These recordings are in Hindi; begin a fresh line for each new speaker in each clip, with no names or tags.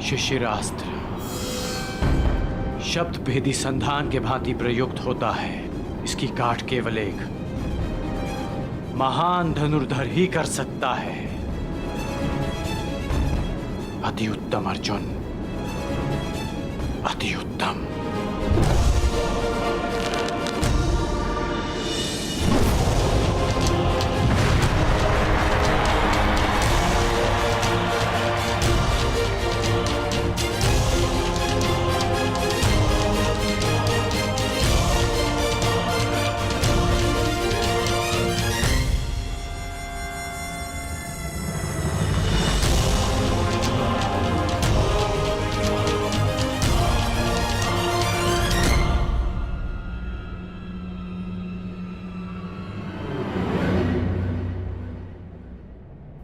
शिशिरास्त्र शब्द भेदी संधान के भांति प्रयुक्त होता है। इसकी काट केवल एक महान धनुर्धर ही कर सकता है। अति उत्तम अर्जुन, अति उत्तम।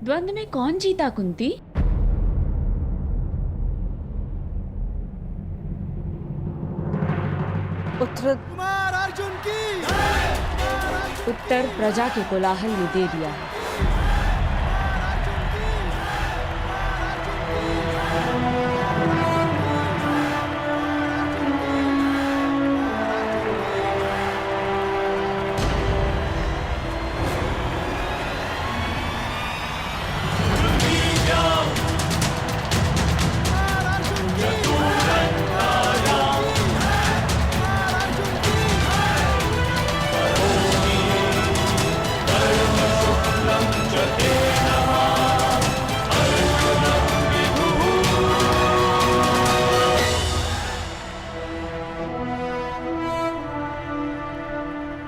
द्वंद्व में कौन जीता कुंती? उत्तर प्रजा के कोलाहल ने दे दिया है।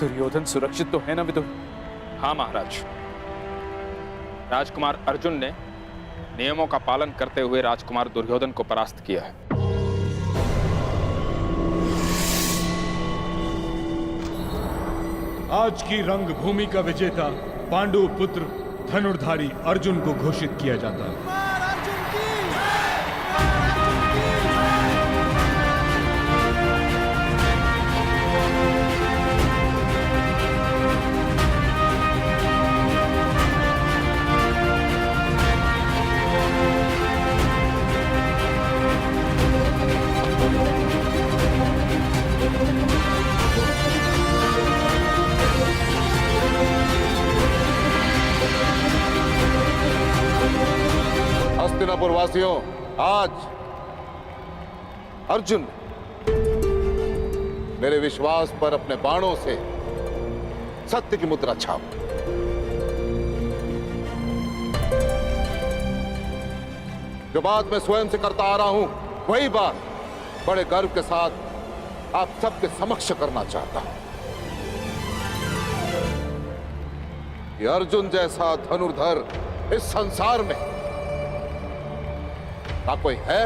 दुर्योधन सुरक्षित तो है ना विदुर?
हाँ महाराज, राजकुमार अर्जुन ने नियमों का पालन करते हुए राजकुमार दुर्योधन को परास्त किया है।
आज की रंगभूमि का विजेता पांडु पुत्र धनुर्धारी अर्जुन को घोषित किया जाता है।
हस्तिनापुर वासियों, आज अर्जुन मेरे विश्वास पर अपने बाणों से सत्य की मुद्रा छाप। जो बात मैं स्वयं से करता आ रहा हूं, वही बात बड़े गर्व के साथ आप सबके समक्ष करना चाहता हूं कि अर्जुन जैसा धनुर्धर इस संसार में ना कोई है,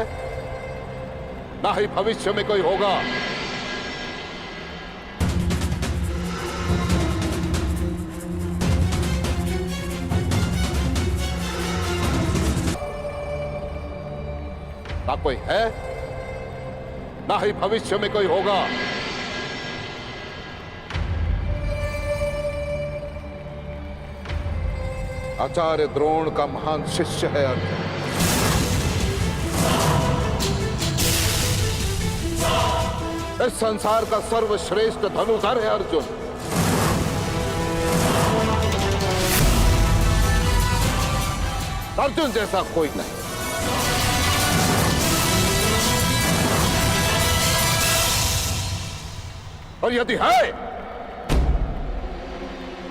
ना ही भविष्य में कोई होगा। ना कोई है, ना ही भविष्य में कोई होगा। आचार्य द्रोण का महान शिष्य है अर्जुन। इस संसार का सर्वश्रेष्ठ धनुर्धर है अर्जुन। अर्जुन जैसा कोई नहीं। और यदि है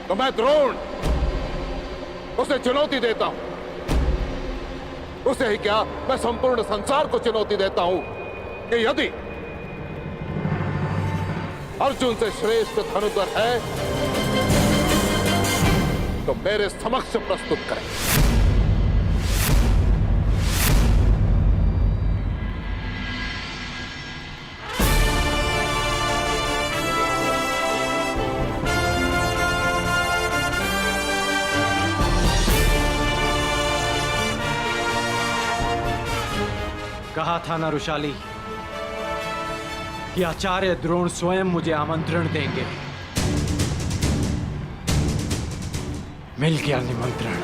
तो मैं द्रोण उसे चुनौती देता हूं। उसे ही क्या, मैं संपूर्ण संसार को चुनौती देता हूं कि यदि अर्जुन से श्रेष्ठ धनुर्धर है तो मेरे समक्ष प्रस्तुत करें।
कहा था ना रुशाली कि आचार्य द्रोण स्वयं मुझे आमंत्रण देंगे। मिल गया निमंत्रण।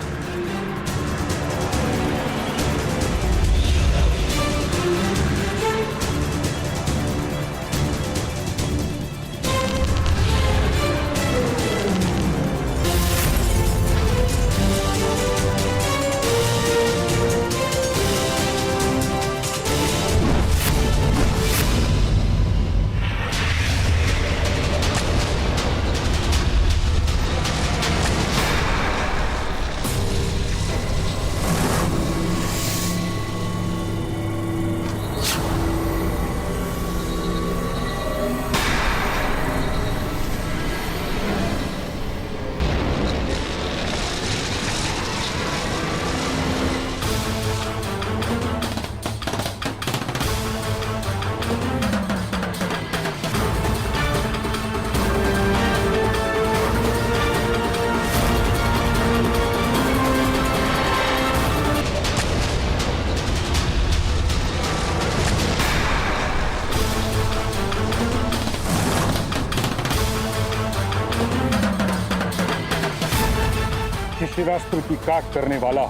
शिरास्त्र की काट करने वाला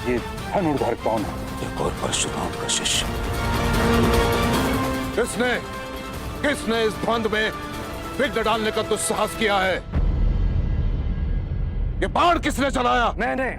ये धनुर्धर कौन है?
एक और परशुराम का शिष्य। किसने इस द्वंद में विघ्न डालने का दुस्साहस किया है? ये बाण किसने चलाया?
मैंने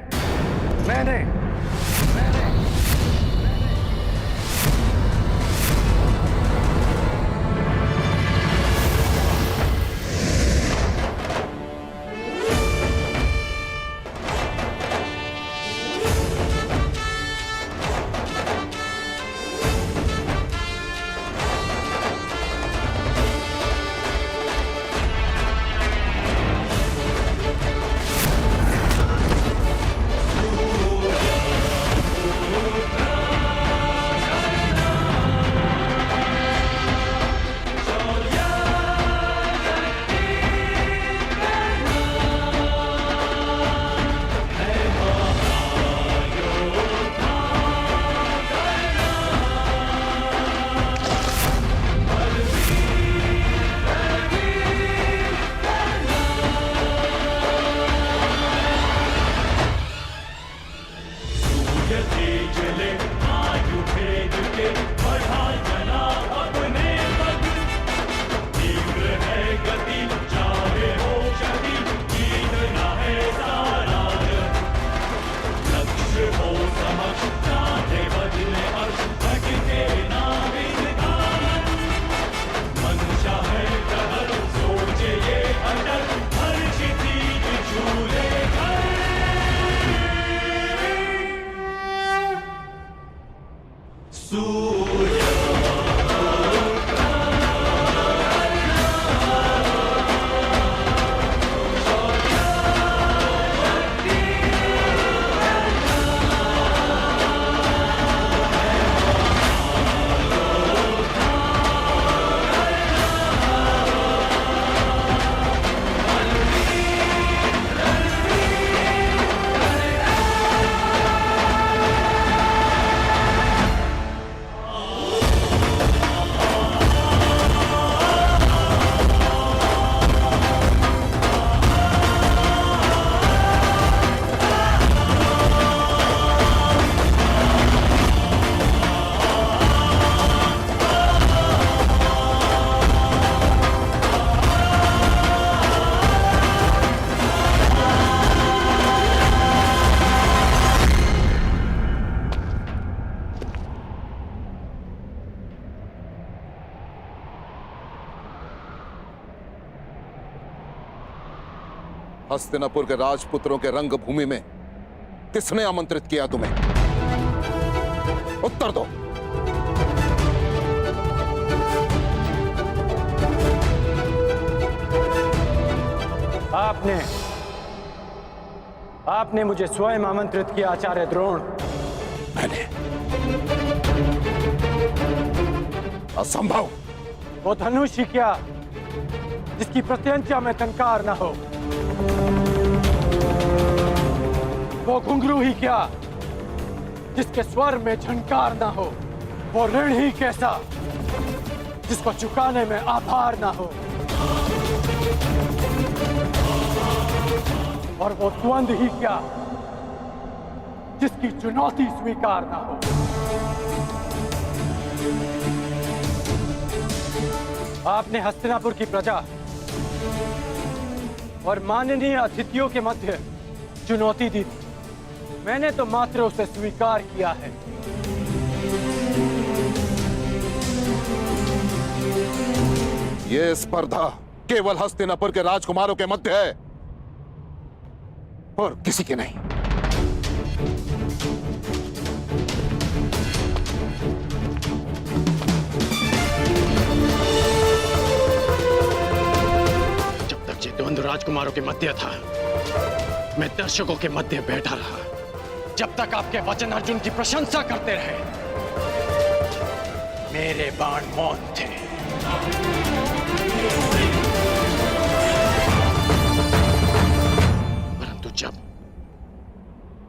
हस्तिनापुर के राजपुत्रों के रंगभूमि में किसने आमंत्रित किया तुम्हें? उत्तर दो।
आपने मुझे स्वयं आमंत्रित किया आचार्य द्रोण।
मैंने? असंभव।
वो धनुष ही क्या जिसकी प्रत्यंचा में टंकार ना हो, वो घुंघरू ही क्या जिसके स्वर में झंकार ना हो, वो ऋण ही कैसा जिसको चुकाने में आभार ना हो, और वो द्वंद ही क्या जिसकी चुनौती स्वीकार ना हो। आपने हस्तिनापुर की प्रजा और माननीय अतिथियों के मध्य चुनौती दी थी, मैंने तो मात्र उसे स्वीकार किया है।
यह स्पर्धा केवल हस्तिनापुर के राजकुमारों के मध्य है और किसी के नहीं।
जब तक ये द्वंद्व राजकुमारों के मध्य था, मैं दर्शकों के मध्य बैठा रहा। जब तक आपके वचन अर्जुन की प्रशंसा करते रहे, मेरे बाण मौन थे। परंतु जब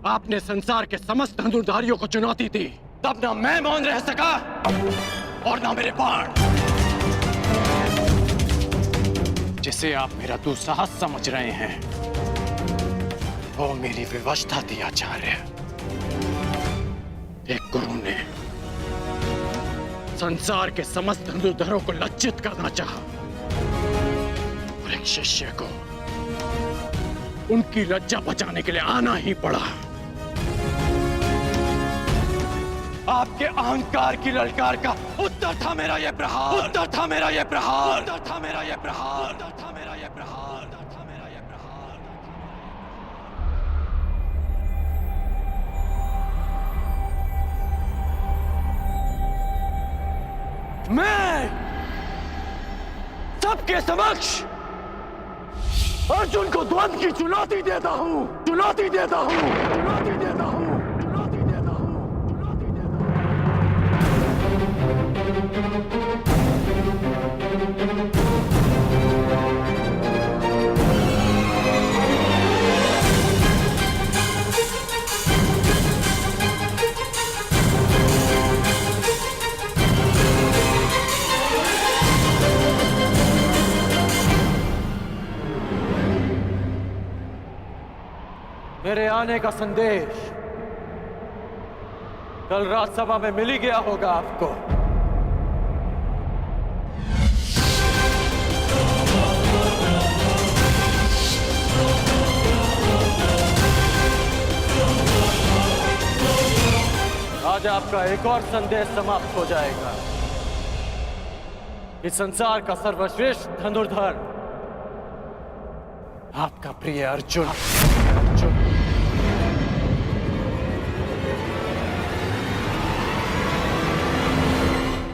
आपने संसार के समस्त धनुर्धारियों को चुनौती दी, तब ना मैं मौन रह सका और ना मेरे बाण। जिसे आप मेरा दुस्साहस समझ रहे हैं, वो मेरी विवशता थी आचार्य। एक गुरु ने संसार के समस्त धनुर्धरों को लज्जित करना चाहा और एक शिष्य को उनकी लज्जा बचाने के लिए आना ही पड़ा। आपके अहंकार की ललकार का उत्तर था मेरा ये प्रहार, उत्तर था मेरा ये प्रहार, उत्तर था मेरा ये प्रहार, उत्तर था मेरा ये प्रहार, उत्तर था मेरा ये प्रहार। मैं सबके समक्ष अर्जुन को द्वंद्व की चुनौती देता हूं, चुनौती देता हूं, चुनौती देता हूं, चुनौती देता हूं, चुनौती देता हूं।
मेरे आने का संदेश कल राज्यसभा में मिल ही गया होगा आपको। आज आपका एक और संदेश समाप्त हो जाएगा। इस संसार का सर्वश्रेष्ठ धनुर्धर आपका प्रिय अर्जुन।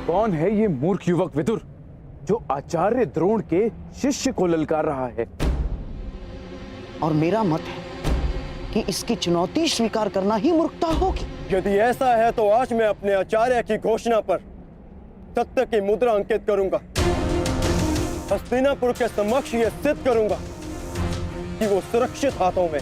कौन है ये मूर्ख युवक विदुर जो आचार्य द्रोण के शिष्य को ललकार रहा है?
और मेरा मत है कि इसकी चुनौती स्वीकार करना ही मूर्खता होगी।
यदि ऐसा है तो आज मैं अपने आचार्य की घोषणा पर सत्य की मुद्रा अंकित करूंगा। हस्तिनापुर के समक्ष यह सिद्ध करूंगा कि वो सुरक्षित हाथों में।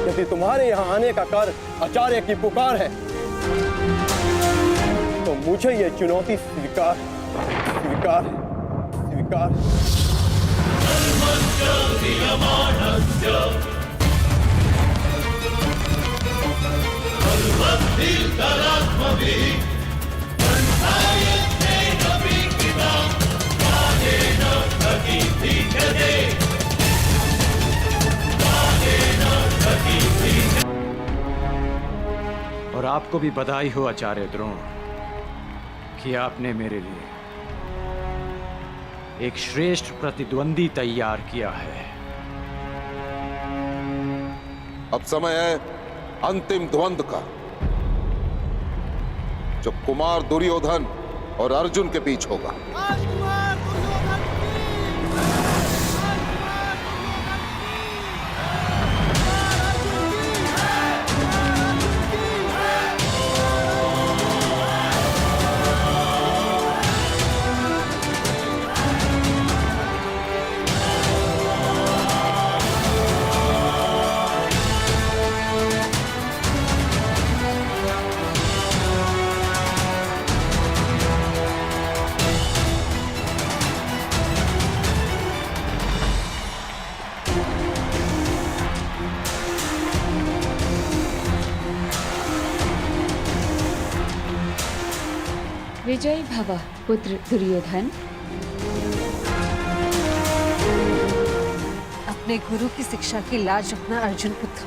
यदि तुम्हारे यहां आने का कारण आचार्य की पुकार है तो मुझे यह चुनौती स्वीकार स्वीकार स्वीकार।
और आपको भी बधाई हो आचार्य द्रोण कि आपने मेरे लिए एक श्रेष्ठ प्रतिद्वंदी तैयार किया है।
अब समय है अंतिम द्वंद्व का, जो कुमार दुर्योधन और अर्जुन के बीच होगा।
विजयी भव पुत्र दुर्योधन।
अपने गुरु की शिक्षा की लाज रखना अर्जुन पुत्र।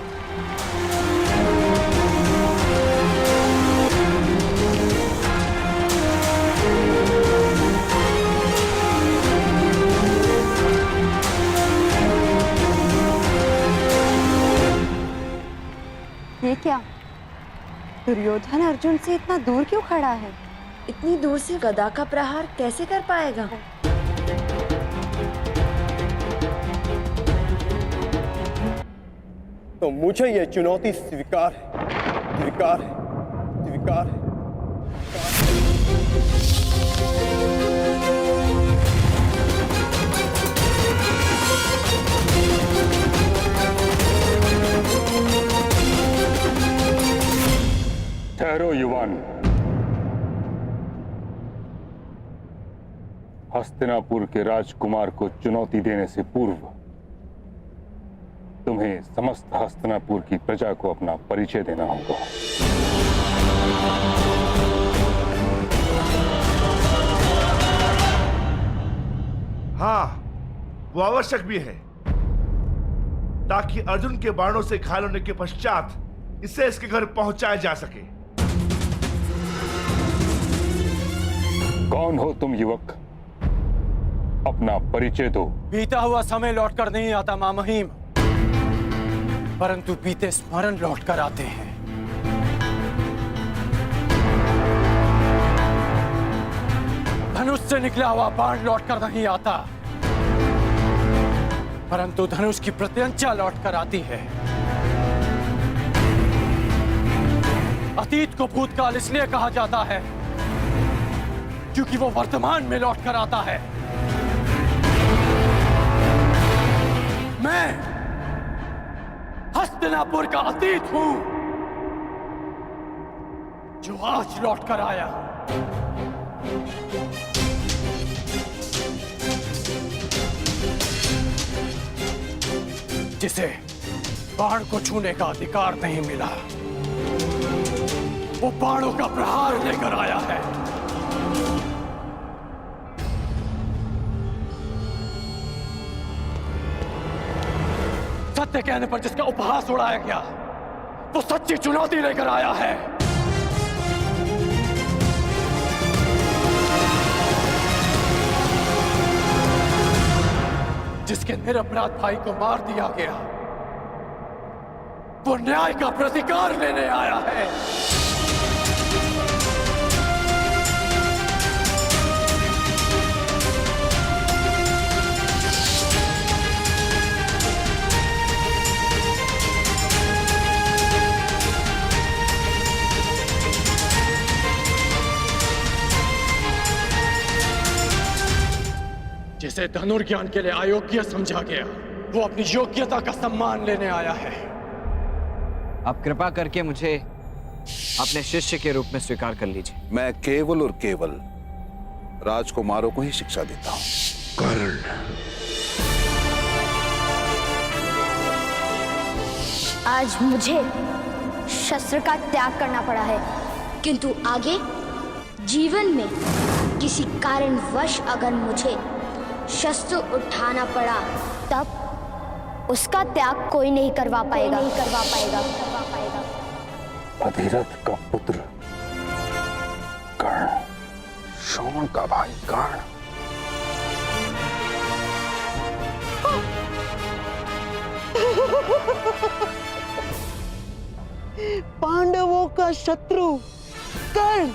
ये क्या? दुर्योधन अर्जुन से इतना दूर क्यों खड़ा है?
इतनी दूर से गदा का प्रहार कैसे कर पाएगा?
तो मुझे यह चुनौती स्वीकार स्वीकार स्वीकार।
ठहरो युवान, हस्तिनापुर के राजकुमार को चुनौती देने से पूर्व तुम्हें समस्त हस्तिनापुर की प्रजा को अपना परिचय देना होगा।
हाँ, वो आवश्यक भी है ताकि अर्जुन के बाणों से घायल होने के पश्चात इसे इसके घर पहुंचाया जा सके।
कौन हो तुम युवक? अपना परिचय दो।
बीता हुआ समय लौट कर नहीं आता मां महिम, परंतु बीते स्मरण लौट कर आते हैं। धनुष से निकला हुआ बाण लौट कर नहीं आता, परंतु धनुष की प्रत्यंचा लौट कर आती है। अतीत को भूतकाल इसलिए कहा जाता है क्योंकि वो वर्तमान में लौट कर आता है। मैं हस्तिनापुर का अतीत हूं जो आज लौट कर आया। जिसे बाण को छूने का अधिकार नहीं मिला, वो बाणों का प्रहार लेकर आया है। सत्य कहने पर जिसका उपहास उड़ाया गया, वो सच्ची चुनौती लेकर आया है। जिसके निरपराध भाई को मार दिया गया, वो न्याय का प्रतिकार लेने आया है। जिसे धनुर्ज्ञान के लिए अयोग्य समझा गया, वो अपनी योग्यता का सम्मान लेने आया है।
आप कृपा करके मुझे अपने शिष्य के रूप में स्वीकार कर लीजिए।
मैं केवल और केवल राजकुमारों को ही शिक्षा देता हूं। कर्ण,
आज मुझे शस्त्र का त्याग करना पड़ा है, किंतु आगे जीवन में किसी कारणवश अगर मुझे शस्त्र उठाना पड़ा, तब उसका त्याग कोई नहीं करवा पाएगा।
अधिरथ का पुत्र कर्ण, शोण का भाई कर्ण,
पांडवों का शत्रु कर्ण।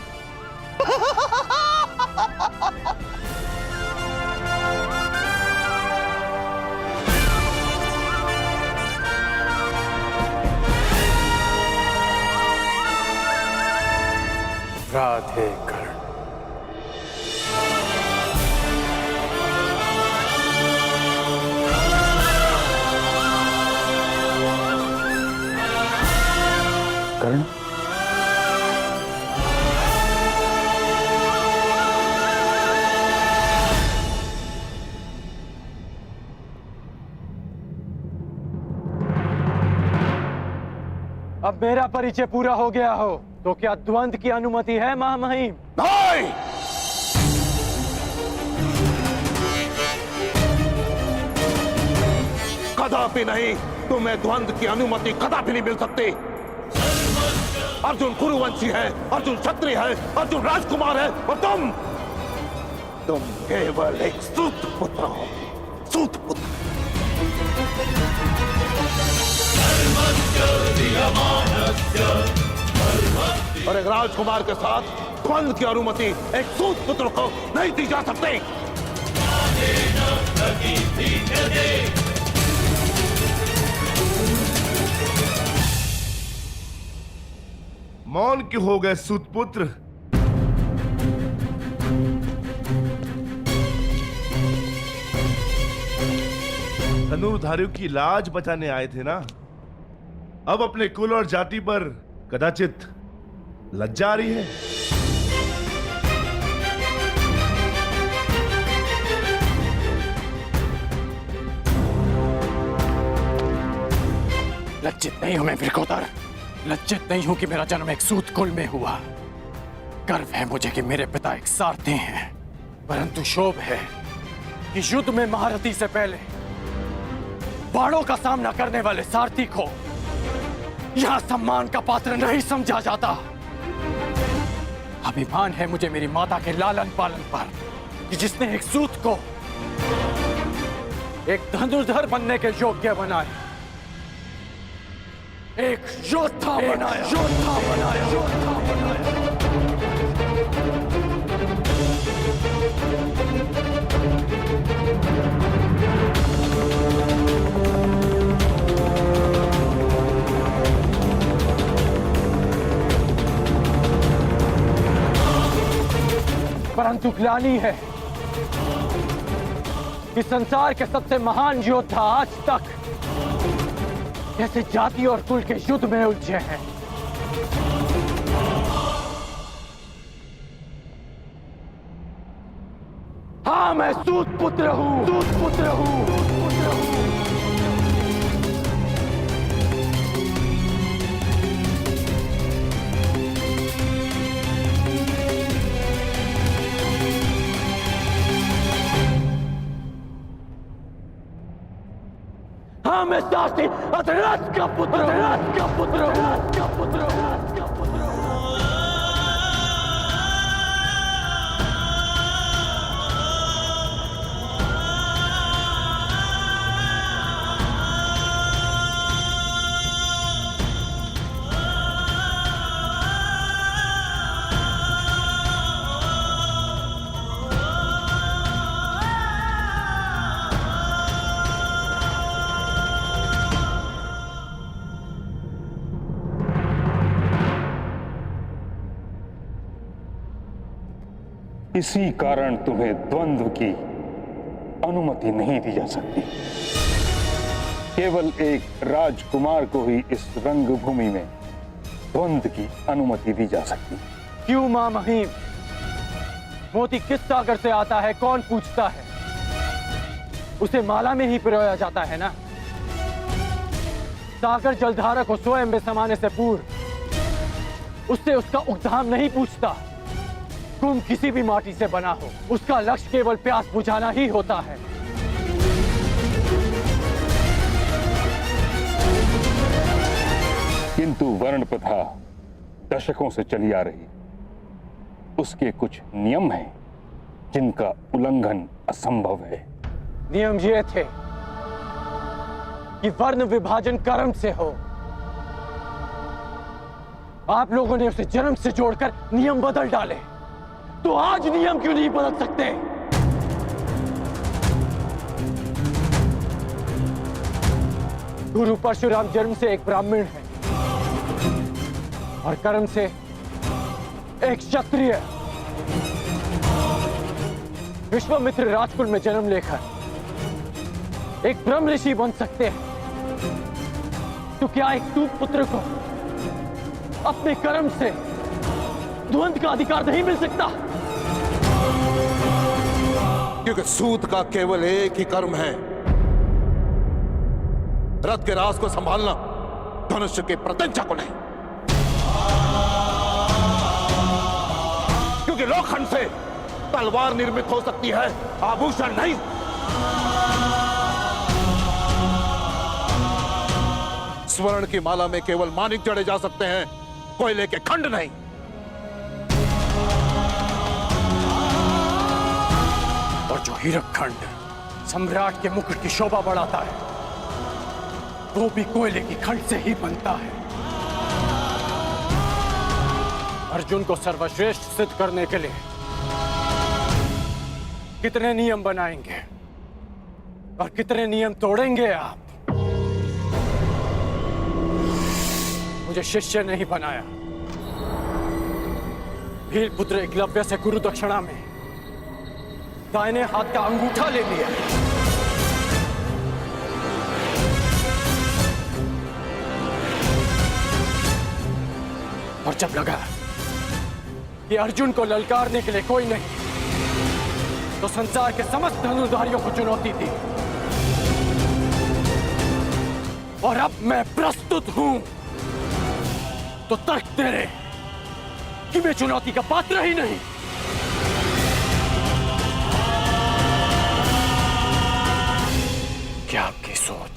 राधे कर्ण।
कर्ण,
अब मेरा परिचय पूरा हो गया हो तो क्या द्वंद्व की अनुमति है महामहिम?
नहीं! कदापि नहीं। तुम्हें द्वंद्व की अनुमति कदापि नहीं मिल सकती। अर्जुन कुरुवंशी है, अर्जुन क्षत्रिय है, अर्जुन राजकुमार है, और तुम केवल एक सूत पुत्र हो। सूत पुत्र। और एक राजकुमार के साथ द्वंद्व की अनुमति एक सूत पुत्र को नहीं दी जा सकती।
मौन क्यों हो गए सूतपुत्र? धनुर्धारियों की लाज बचाने आए थे ना? अब अपने कुल और जाति पर कदाचित लज्जा आ रही है।
लज्जित नहीं हूं मैं वृकोदर, लज्जित नहीं हूं कि मेरा जन्म एक सूत कुल में हुआ। गर्व है मुझे कि मेरे पिता एक सारथी हैं, परंतु शोभ है कि युद्ध में महारथी से पहले बाणों का सामना करने वाले सारथी को यहां सम्मान का पात्र नहीं समझा जाता। अभिमान है मुझे मेरी माता के लालन पालन पर कि जिसने एक सूत को एक धनुर्धर बनने के योग्य बनाया, एक योद्धा बनाया, योद्धा बनाया, योद्धा बनाया। परंतु ग्लानि है कि संसार के सबसे महान योद्धा आज तक कैसे जाति और कुल के युद्ध में उलझे हैं। हाँ, मैं सूत पुत्र हूं, सूत पुत्र हूं, सूत पुत्र हूं। हाँ, मैं सारथी अधराज का पुत्र हूं, अधराज का पुत्र हूं, अधराज का पुत्र हूं, अधराज का पुत्र हूं।
इसी कारण तुम्हें द्वंद्व की अनुमति नहीं दी जा सकती। केवल एक राजकुमार को ही इस रंगभूमि में द्वंद्व की अनुमति दी जा सकती।
क्यों मां महिम? मोती किस सागर से आता है कौन पूछता है? उसे माला में ही पिरोया जाता है ना। सागर जलधारा को स्वयं में समाने से पूर्व उससे उसका उद्धाम नहीं पूछता। कुंभ किसी भी माटी से बना हो, उसका लक्ष्य केवल प्यास बुझाना ही होता है।
किंतु वर्ण प्रथा दशकों से चली आ रही, उसके कुछ नियम हैं जिनका उल्लंघन असंभव है।
नियम ये थे कि वर्ण विभाजन कर्म से हो। आप लोगों ने उसे जन्म से जोड़कर नियम बदल डाले, तो आज नियम क्यों नहीं बदल सकते? गुरु परशुराम जन्म से एक ब्राह्मण है और कर्म से एक क्षत्रिय। विश्वामित्र राजकुल में जन्म लेकर एक ब्रह्म ऋषि बन सकते हैं, तो क्या एक सूत पुत्र को अपने कर्म से द्वंद्व का अधिकार नहीं मिल सकता?
क्योंकि सूत का केवल एक ही कर्म है, रथ के राज को संभालना, धनुष के प्रत्यंचा को नहीं। क्योंकि लोखंड से तलवार निर्मित हो सकती है, आभूषण नहीं। स्वर्ण की माला में केवल मानिक जड़े जा सकते हैं, कोयले के खंड नहीं।
और जो हीरक खंड सम्राट के मुकुट की शोभा बढ़ाता है, वो भी कोयले की खंड से ही बनता है। अर्जुन को सर्वश्रेष्ठ सिद्ध करने के लिए कितने नियम बनाएंगे और कितने नियम तोड़ेंगे आप? मुझे शिष्य नहीं बनाया, भील पुत्र एकलव्य से गुरु दक्षिणा में दाहिने हाथ का अंगूठा ले लिया। और जब लगा कि अर्जुन को ललकारने के लिए कोई नहीं, तो संसार के समस्त धनुर्धारियों को चुनौती दी और अब मैं प्रस्तुत हूं तो तर्क तेरे कि मैं चुनौती का पात्र ही नहीं। क्या आपकी सोच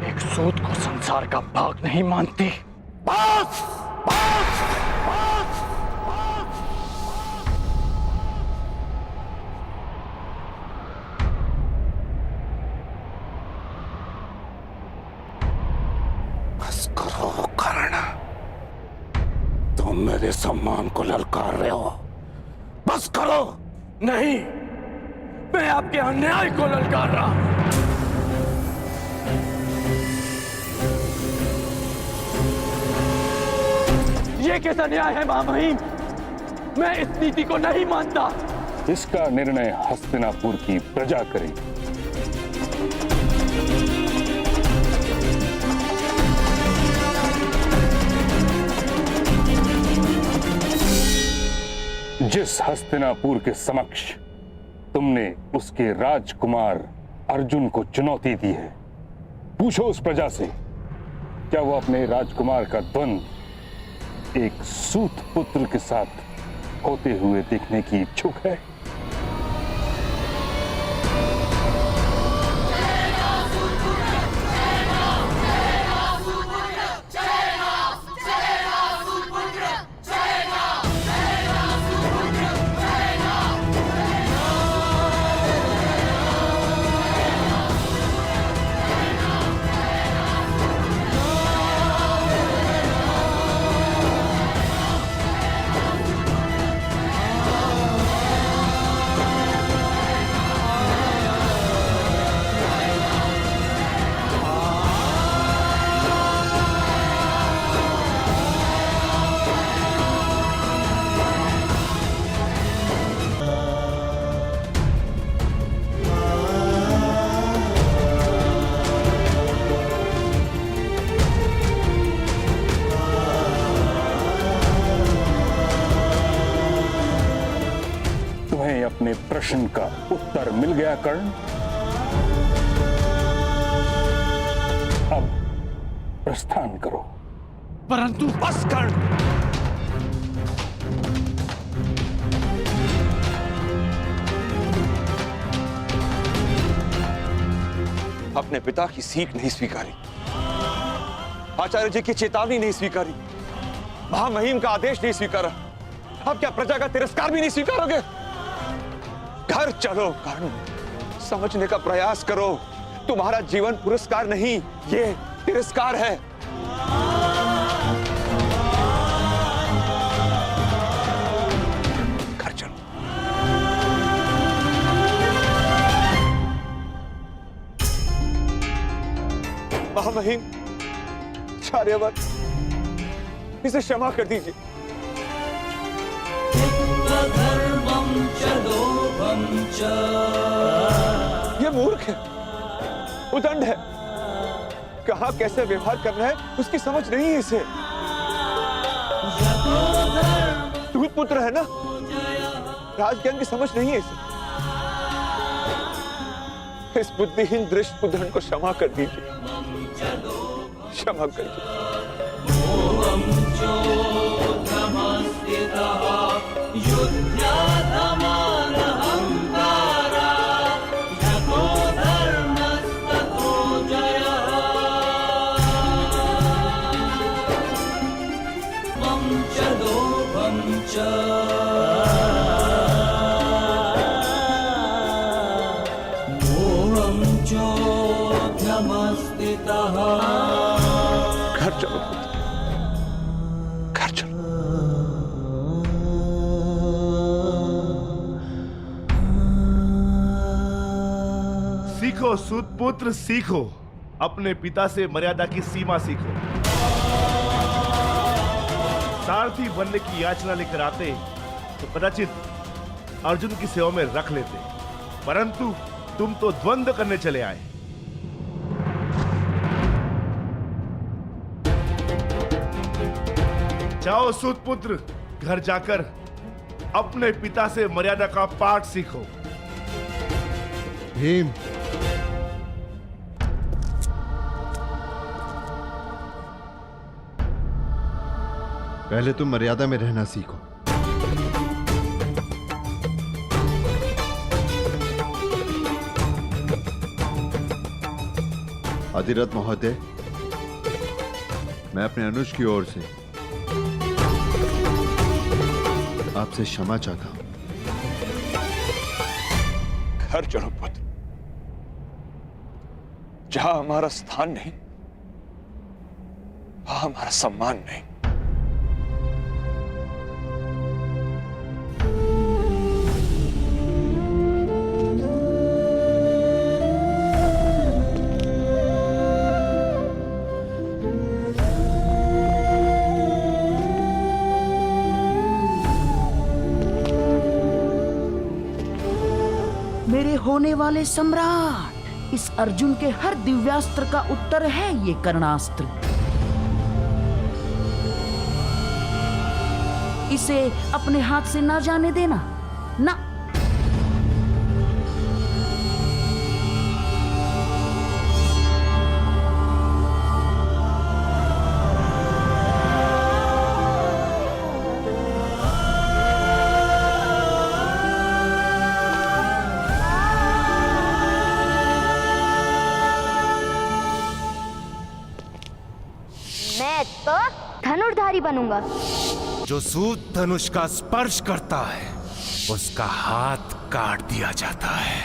एक सूत को संसार का भाग नहीं मानती?
बस बस बस बस करो कर्ण, तुम मेरे सम्मान को ललकार रहे हो। बस करो।
नहीं, मैं आपके अन्याय को ललकार रहा हूं। ये कैसा न्याय है महामहिम? मैं इस नीति को नहीं मानता।
इसका निर्णय हस्तिनापुर की प्रजा करेगी। जिस हस्तिनापुर के समक्ष तुमने उसके राजकुमार अर्जुन को चुनौती दी है, पूछो उस प्रजा से क्या वो अपने राजकुमार का द्वंद एक सूत पुत्र के साथ होते हुए देखने की इच्छुक है? अपने प्रश्न का उत्तर मिल गया कर्ण? अब प्रस्थान करो।
परंतु
बस कर्ण,
अपने पिता की सीख नहीं स्वीकारी, आचार्य जी की चेतावनी नहीं स्वीकारी, महामहिम का आदेश नहीं स्वीकारा, अब क्या प्रजा का तिरस्कार भी नहीं स्वीकारोगे? घर चलो कर्ण, समझने का प्रयास करो। तुम्हारा जीवन पुरस्कार नहीं, ये तिरस्कार है। घर चलो। महामहिम, आचार्यवर, इसे क्षमा कर दीजिए। ये मूर्ख है, उदंड है, कहां कैसे व्यवहार करना है उसकी समझ नहीं है इसे। दूत पुत्र है ना, राजज्ञान की समझ नहीं है इसे। इस बुद्धिहीन दृष्ट उदंड को क्षमा कर दीजिए, क्षमा कर दीजिए। घर चलो, घर चलो।
सीखो सूतपुत्र, सीखो, अपने पिता से मर्यादा की सीमा सीखो। सारथी बनने की याचना लेकर आते तो कदाचित अर्जुन की सेवा में रख लेते, परंतु तुम तो द्वंद्व करने चले आए। जाओ सूतपुत्र, घर जाकर अपने पिता से मर्यादा का पाठ सीखो।
भीम,
पहले तुम मर्यादा में रहना सीखो। अधिरथ महोदय, मैं अपने अनुज की ओर से आपसे क्षमा चाहता हूं।
घर चलो पुत्र, जहां हमारा स्थान नहीं वहां हमारा सम्मान नहीं।
मेरे होने वाले सम्राट, इस अर्जुन के हर दिव्यास्त्र का उत्तर है ये कर्णास्त्र। इसे अपने हाथ से ना जाने देना, ना।
मैं तो धनुर्धारी बनूंगा।
जो सूत धनुष का स्पर्श करता है उसका हाथ काट दिया जाता है।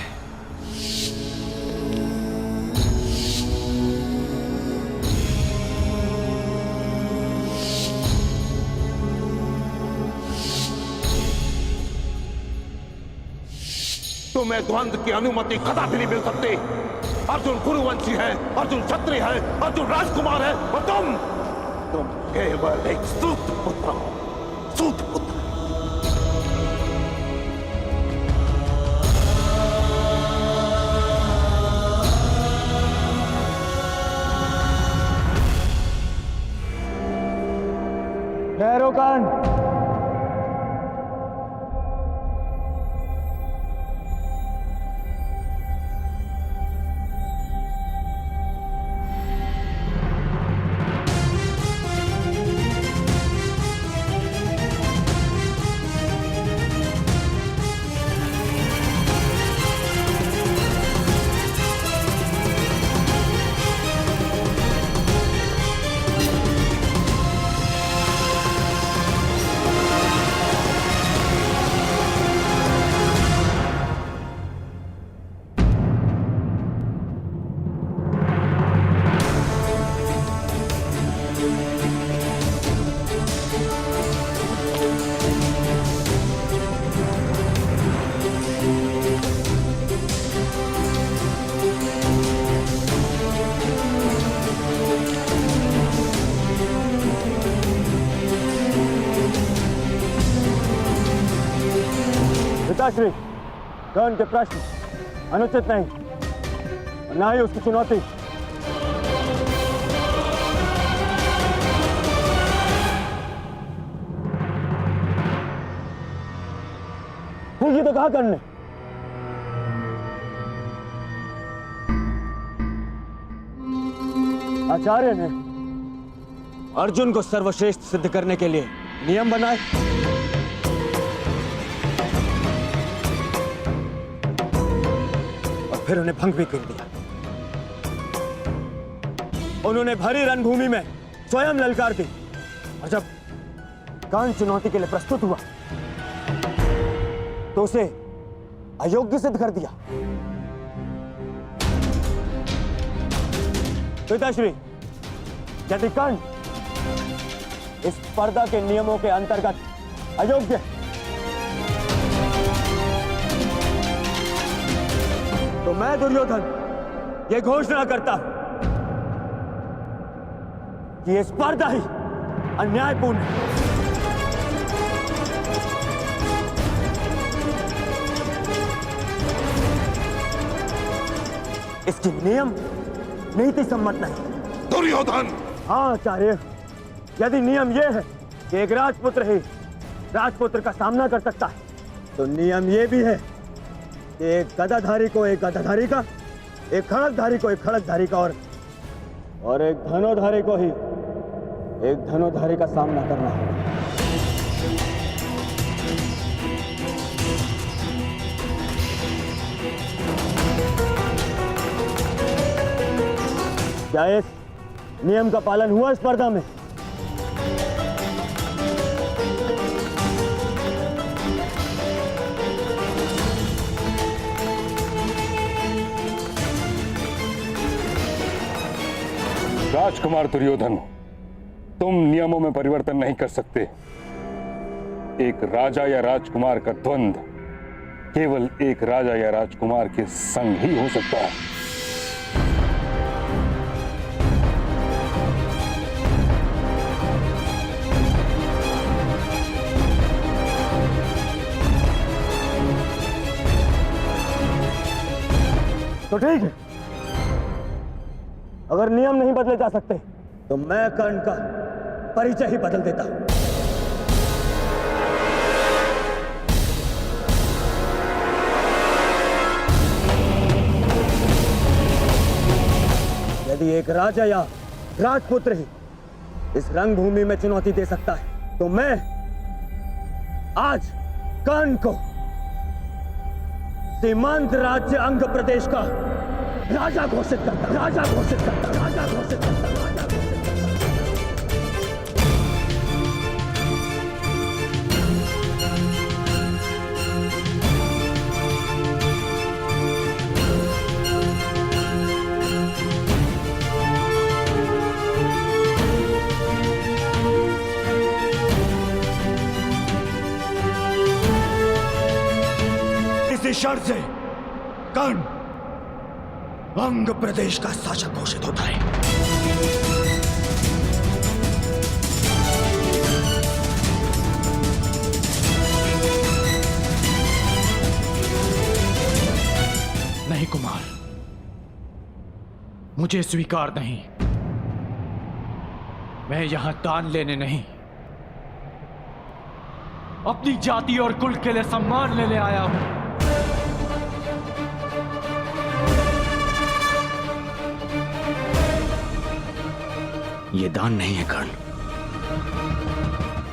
तुम्हें द्वंद्व की अनुमति कदापि नहीं मिल सकती। अर्जुन कुरुवंशी है, अर्जुन क्षत्रिय है, अर्जुन राजकुमार है, और तुम केवल एक सूत पुत्र हो। सूत पुत्र।
भैरवकांड। पिताश्री, कर्ण के प्रश्न अनुचित नहीं और ना ही उसकी चुनौती। पूछी तो कहा कर्ण ने। आचार्य ने अर्जुन को सर्वश्रेष्ठ सिद्ध करने के लिए नियम बनाए। फिर उन्हें भंग भी कर दिया। उन्होंने भरी रणभूमि में स्वयं ललकार दी, और जब कर्ण चुनौती के लिए प्रस्तुत हुआ तो उसे अयोग्य सिद्ध कर दिया। पिताश्री, यदि कर्ण इस स्पर्धा के नियमों के अंतर्गत अयोग्य है तो मैं दुर्योधन ये घोषणा करता हूं कि ये स्पर्धा ही अन्यायपूर्ण है। इसकी नियम नीति सम्मत नहीं।
दुर्योधन!
हाँ आचार्य, यदि नियम यह है कि एक राजपुत्र ही राजपुत्र का सामना कर सकता है, तो नियम यह भी है कि एक गदाधारी को एक गदाधारी का, एक खड़गधारी को एक खड़गधारी का, और एक धनुर्धारी को ही एक धनुर्धारी का सामना करना होगा। क्या इस नियम का पालन हुआ स्पर्धा में?
राजकुमार दुर्योधन, तुम नियमों में परिवर्तन नहीं कर सकते। एक राजा या राजकुमार का द्वंद्व केवल एक राजा या राजकुमार के संग ही हो सकता है।
तो ठीक है, अगर नियम नहीं बदले जा सकते तो मैं कर्ण का परिचय ही बदल देता हूं। यदि एक राजा या राजपुत्र ही इस रंगभूमि में चुनौती दे सकता है तो मैं आज कर्ण को सीमांत राज्य अंग प्रदेश का राजा घोषित करता, राजा घोषित करता, राजा घोषित करता, राजा घोषित करता। इसी शर्त से कर्ण अंग प्रदेश का शासक घोषित होता है।
नहीं कुमार, मुझे स्वीकार नहीं। मैं यहां दान लेने नहीं, अपनी जाति और कुल के लिए सम्मान लेने आया हूं।
ये दान नहीं है कर्ण,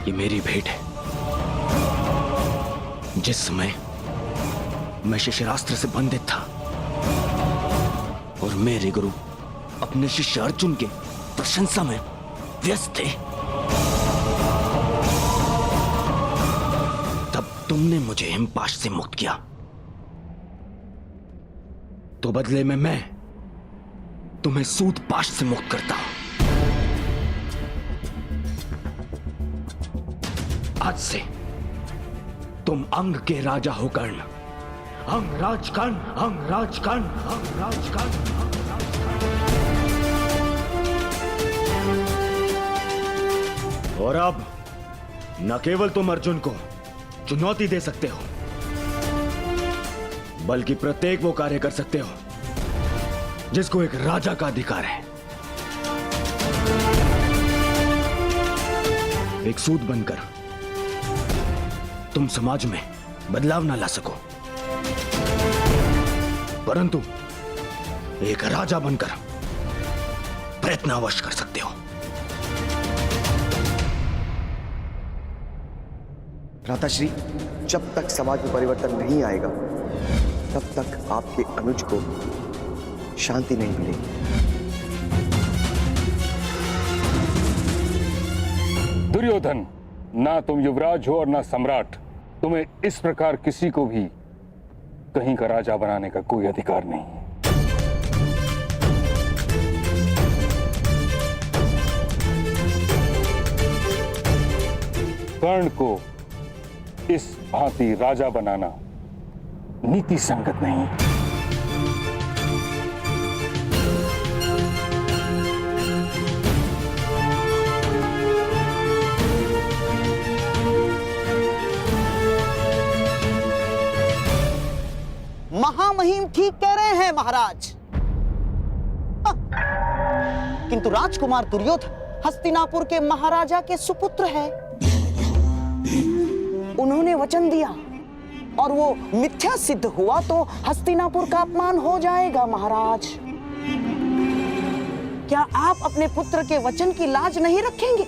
ये मेरी भेंट है। जिस समय मैं शिष्यास्त्र से बंधित था और मेरे गुरु अपने शिष्य अर्जुन के प्रशंसा में व्यस्त थे, तब तुमने मुझे हिमपाश से मुक्त किया। तो बदले में मैं तुम्हें सूतपाश से मुक्त करता हूं। आज से तुम अंग के राजा हो कर्ण। अंगराज कर्ण, अंगराज कर्ण, अंगराज कर्ण, अंगराज कर्ण।
और अब न केवल तुम अर्जुन को चुनौती दे सकते हो, बल्कि प्रत्येक वो कार्य कर सकते हो जिसको एक राजा का अधिकार है। एक सूत बनकर तुम समाज में बदलाव ना ला सको, परंतु एक राजा बनकर प्रयत्न अवश्य कर सकते हो।
भ्राताश्री, जब तक समाज में परिवर्तन नहीं आएगा तब तक आपके अनुज को शांति नहीं मिलेगी।
दुर्योधन, ना तुम युवराज हो और ना सम्राट। तुम्हें इस प्रकार किसी को भी कहीं का राजा बनाने का कोई अधिकार नहीं। कर्ण को इस भांति राजा बनाना नीति संगत नहीं।
महामहिम ठीक कह रहे हैं महाराज। किंतु राजकुमार दुर्योधन हस्तिनापुर के महाराजा के सुपुत्र है। उन्होंने वचन दिया और वो मिथ्या सिद्ध हुआ तो हस्तिनापुर का अपमान हो जाएगा महाराज। क्या आप अपने पुत्र के वचन की लाज नहीं रखेंगे?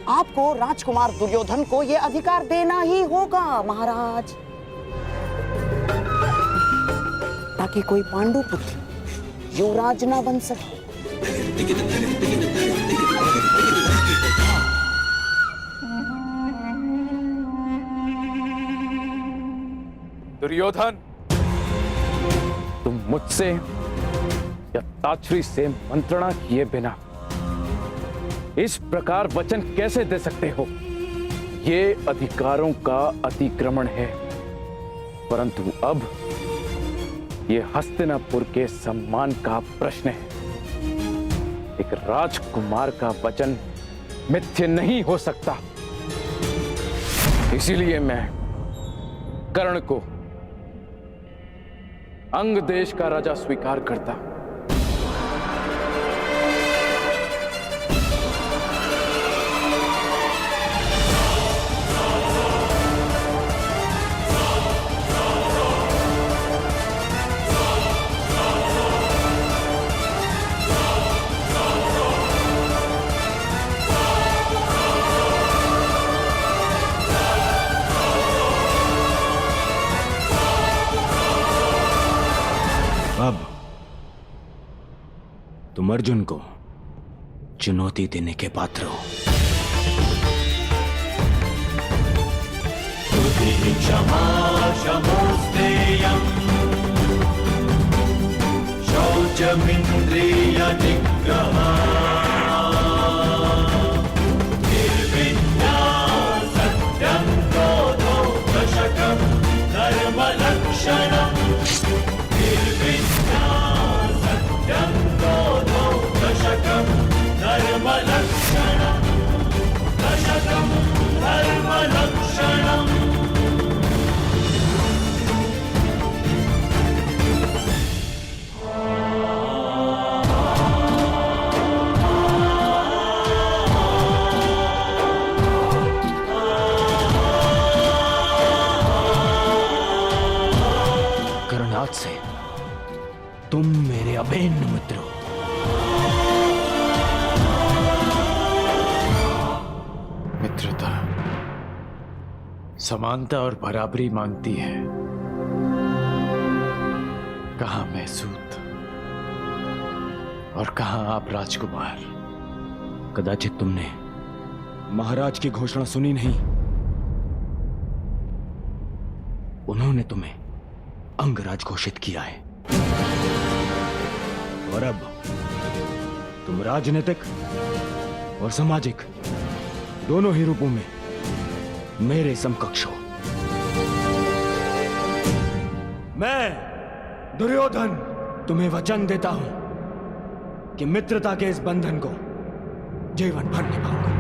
आपको राजकुमार दुर्योधन को यह अधिकार देना ही होगा महाराज, ताकि कोई पांडु पुत्र युवराज ना बन सके।
दुर्योधन, तुम मुझसे या ताछरी से मंत्रणा किए बिना इस प्रकार वचन कैसे दे सकते हो? ये अधिकारों का अतिक्रमण है। परंतु अब ये हस्तिनापुर के सम्मान का प्रश्न है। एक राजकुमार का वचन मिथ्य नहीं हो सकता। इसीलिए मैं कर्ण को अंग देश का राजा स्वीकार करता।
अब तुम अर्जुन को चुनौती देने के पात्र हो।
क्षमा शमोस्तेयम् शौचमिन्द्रिय निग्रहः निर्विद्या सत्यं क्रोधो दशकं धर्मलक्षणम् निर्विद्या सत्यं क्रोधो दशकं धर्मलक्षणम् दशकं धर्मलक्षणम्।
आज से तुम मेरे अभिन्न मित्र हो।
मित्रता समानता और बराबरी मांगती है। कहां मैं सूत और कहां आप राजकुमार।
कदाचित तुमने महाराज की घोषणा सुनी नहीं। उन्होंने तुम्हें अंगराज घोषित किया है और अब तुम राजनीतिक और सामाजिक दोनों ही रूपों में मेरे समकक्ष हो। मैं दुर्योधन तुम्हें वचन देता हूं कि मित्रता के इस बंधन को जीवन भर निभाऊंगा।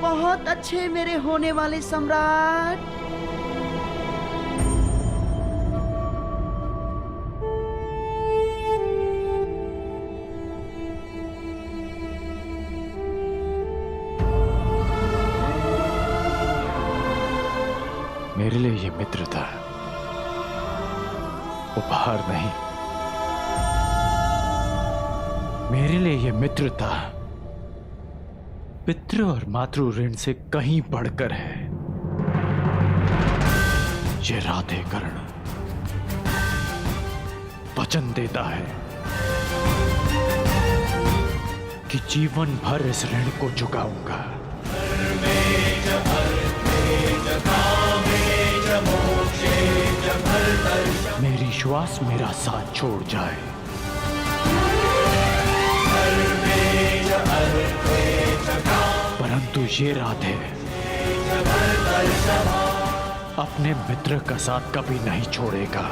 बहुत अच्छे मेरे होने वाले सम्राट।
मेरे लिए ये मित्रता उपहार नहीं, मेरे लिए ये मित्रता पितृ और मातृ ऋण से कहीं बढ़कर है। ये राधे कर्ण वचन देता है कि जीवन भर इस ऋण को चुकाऊंगा। मेरी श्वास मेरा साथ छोड़ जाए, परंतु ये राधे अपने मित्र का साथ कभी नहीं छोड़ेगा।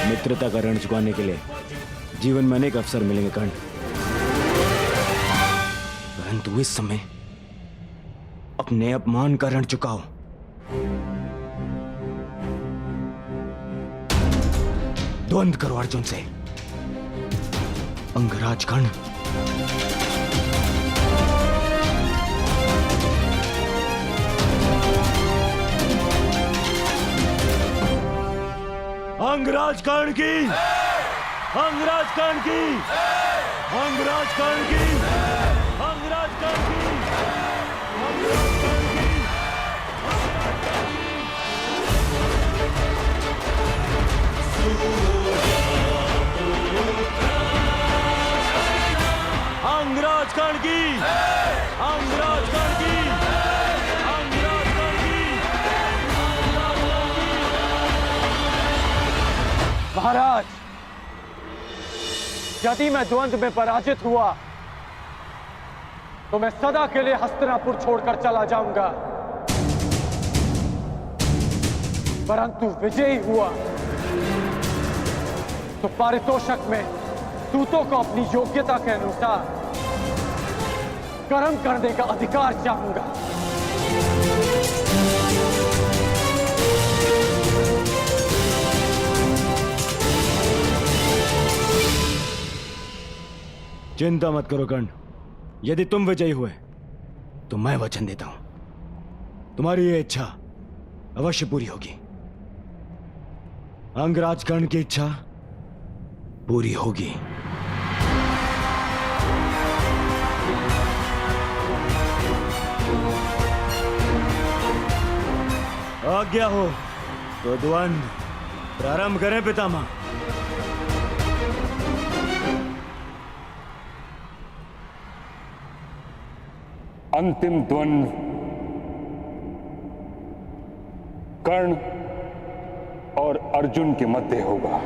मित्रता का ऋण चुकाने के लिए जीवन में अनेक अवसर मिलेंगे कर्ण। परंतु इस समय अपने अपमान का ऋण चुकाओ। द्वंद्व करो अर्जुन से। अंगराज कर्ण, अंगराज कर्ण की, अंगराज कर्ण की, अंगराज कर्ण की, अंगराज कर्ण की, अंगराज कर्ण की। अंगराज कर्ण की, अंगराज कर्ण की, अंगराज कर्ण की।
महाराज, यदि मैं द्वंद्व में पराजित हुआ तो मैं सदा के लिए हस्तिनापुर छोड़कर चला जाऊंगा, परंतु विजयी हुआ तो पारितोषक में दूतों को अपनी योग्यता के अनुसार कर्म करने का अधिकार चाहूंगा।
चिंता मत करो कर्ण, यदि तुम विजयी हुए तो मैं वचन देता हूं तुम्हारी ये इच्छा अवश्य पूरी होगी। अंगराज कर्ण की इच्छा पूरी होगी। आज्ञा हो तो द्वंद्व प्रारंभ करें पितामह।
अंतिम द्वंद्व कर्ण और अर्जुन के मध्य होगा।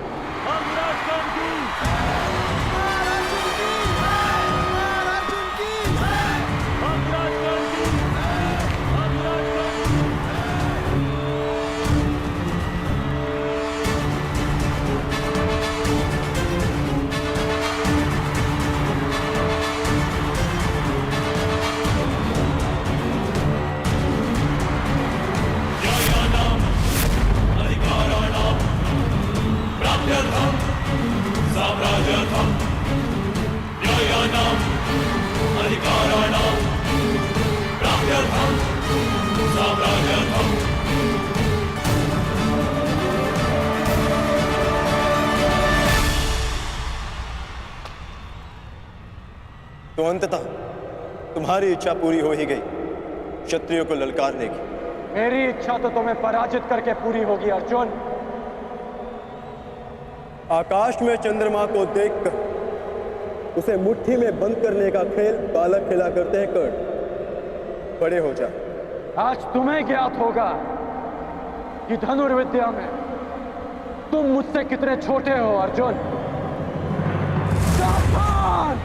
तो अंततः तुम्हारी इच्छा पूरी हो ही गई, क्षत्रियों को ललकारने की।
मेरी इच्छा तो तुम्हें पराजित करके पूरी होगी अर्जुन।
आकाश में चंद्रमा को देखकर उसे मुट्ठी में बंद करने का खेल बालक खेला करते हैं कर्ण। बड़े हो जा।
आज तुम्हें ज्ञात होगा कि धनुर्विद्या में तुम मुझसे कितने छोटे हो अर्जुन। सावधान!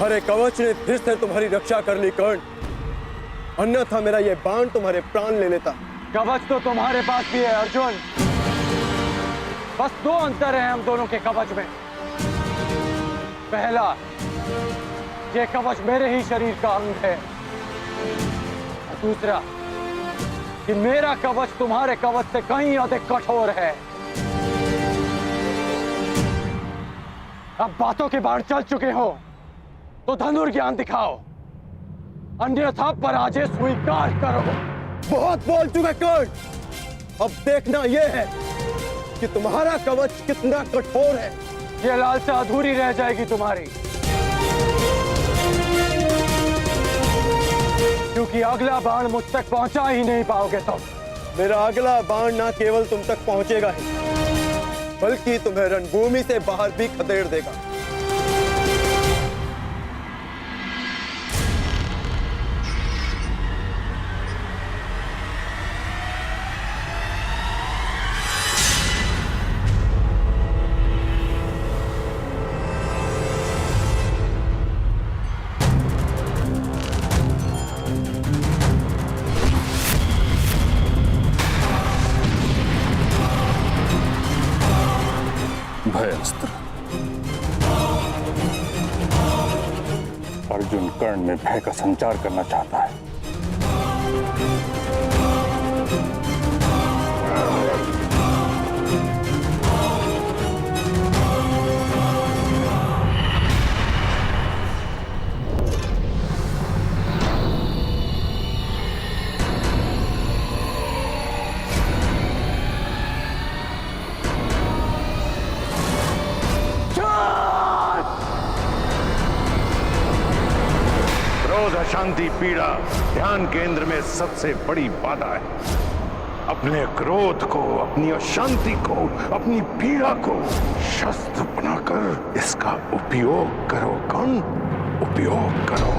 तुम्हारे कवच ने फिर से तुम्हारी रक्षा कर ली कर्ण, अन्यथा मेरा ये बाण तुम्हारे प्राण ले लेता।
कवच तो तुम्हारे पास भी है अर्जुन, बस दो अंतर है हम दोनों के कवच में। पहला, ये कवच मेरे ही शरीर का अंग है, और दूसरा कि मेरा कवच तुम्हारे कवच से कहीं अधिक कठोर है। अब बातों के बाण चल चुके हो तो धनुर्ज्ञान दिखाओ, अन्यथा पराजय स्वीकार करो।
बहुत बोल चुके कर्ण, अब देखना यह है कि तुम्हारा कवच कितना कठोर है।
ये लालसा अधूरी रह जाएगी तुम्हारी, क्योंकि अगला बाण मुझ तक पहुंचा ही नहीं पाओगे तुम।
मेरा अगला बाण ना केवल तुम तक पहुंचेगा ही, बल्कि तुम्हें रणभूमि से बाहर भी खदेड़ देगा।
भयस्त्र। अर्जुन कर्ण में भय का संचार करना चाहता है।
अशांति, पीड़ा ध्यान केंद्र में सबसे बड़ी बाधा है। अपने क्रोध को, अपनी अशांति को, अपनी पीड़ा को शस्त्र बनाकर इसका उपयोग करो कर्ण, उपयोग करो।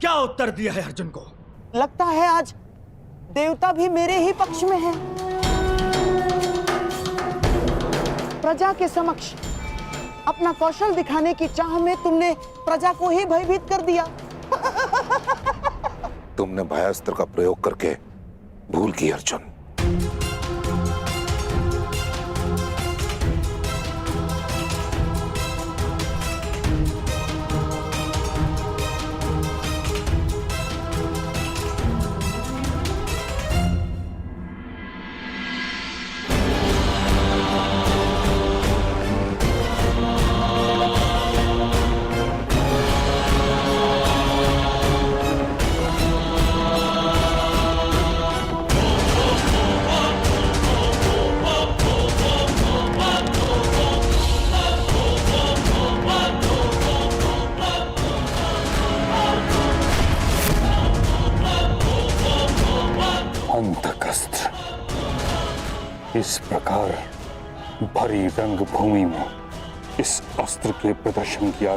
क्या उत्तर दिया है अर्जुन को?
लगता है आज देवता भी मेरे ही पक्ष में है। प्रजा के समक्ष अपना कौशल दिखाने की चाह में तुमने प्रजा को ही भयभीत कर दिया।
तुमने भयास्त्र का प्रयोग करके भूल की अर्जुन।
इस प्रकार भरी रंग भूमि में इस अस्त्र के प्रदर्शन की आज्ञा